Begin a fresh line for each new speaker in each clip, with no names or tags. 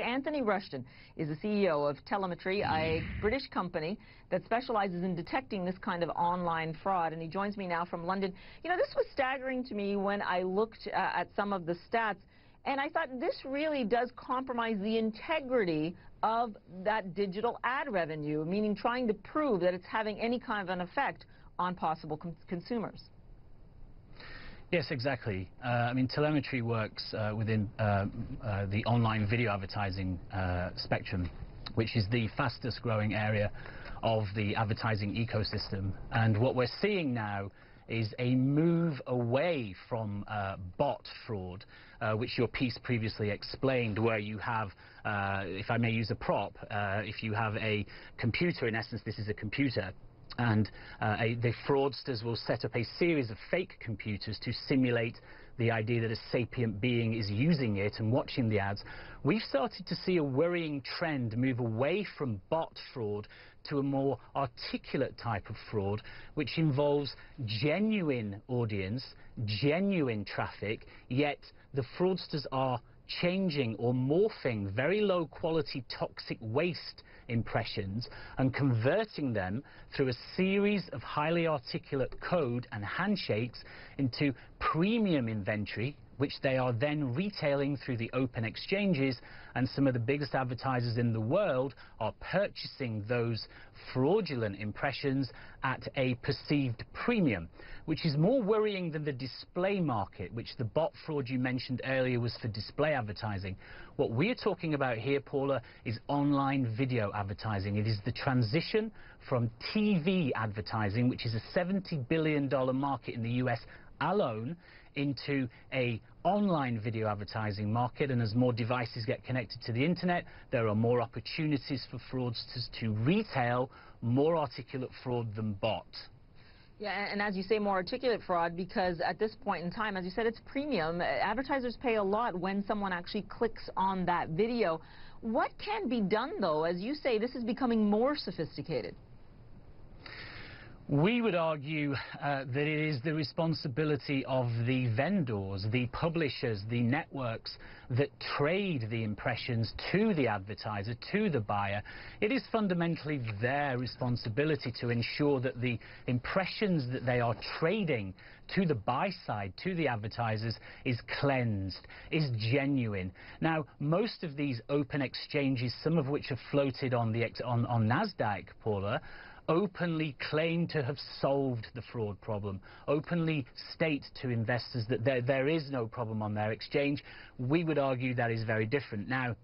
Anthony Rushton is the CEO of Telemetry, a British company that specializes in detecting this kind of online fraud, and he joins me now from London. You know, this was staggering to me when I looked at some of the stats, and I thought this really does compromise the integrity of that digital ad revenue, meaning trying to prove that it's having any kind of an effect on possible consumers.
Yes, exactly. I mean, telemetry works within the online video advertising spectrum, which is the fastest growing area of the advertising ecosystem. And what we're seeing now is a move away from bot fraud, which your piece previously explained, where you have, if I may use a prop, if you have a computer, in essence this is a computer, and the fraudsters will set up a series of fake computers to simulate the idea that a sapient being is using it and watching the ads. We've started to see a worrying trend move away from bot fraud to a more articulate type of fraud, which involves genuine audience, genuine traffic, yet the fraudsters are changing or morphing very low quality toxic waste impressions and converting them through a series of highly articulate code and handshakes into premium inventory, which they are then retailing through the open exchanges, and some of the biggest advertisers in the world are purchasing those fraudulent impressions at a perceived premium, which is more worrying than the display market, which the bot fraud you mentioned earlier was for display advertising. What we're talking about here, Paula, is online video advertising. It is the transition from TV advertising, which is a $70 billion market in the US alone, into a online video advertising market. And as more devices get connected to the internet, there are more opportunities for fraudsters to retail more articulate fraud than bot.
Yeah, and as you say, more articulate fraud, because at this point in time, as you said, it's premium. Advertisers pay a lot when someone actually clicks on that video. What can be done, though? As you say, this is becoming more sophisticated.
We would argue that it is the responsibility of the vendors, the publishers, the networks that trade the impressions to the advertiser, to the buyer. It is fundamentally their responsibility to ensure that the impressions that they are trading to the buy side, to the advertisers, is cleansed, is genuine. Now, most of these open exchanges, some of which are floated on NASDAQ, Paula, openly claim to have solved the fraud problem, openly state to investors that there is no problem on their exchange. We would argue that is very different. Now,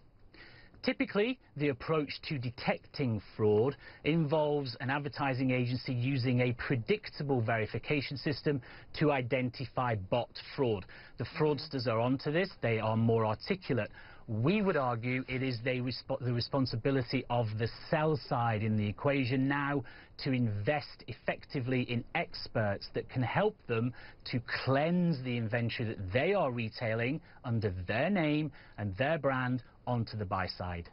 typically, the approach to detecting fraud involves an advertising agency using a predictable verification system to identify bot fraud. The fraudsters are onto this. They are more articulate. We would argue it is the responsibility of the sell side in the equation now to invest effectively in experts that can help them to cleanse the inventory that they are retailing under their name and their brand onto the buy side.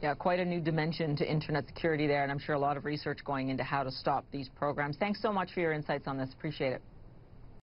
Yeah, quite a new dimension to internet security there, and I'm sure a lot of research going into how to stop these programs. Thanks so much for your insights on this. Appreciate it.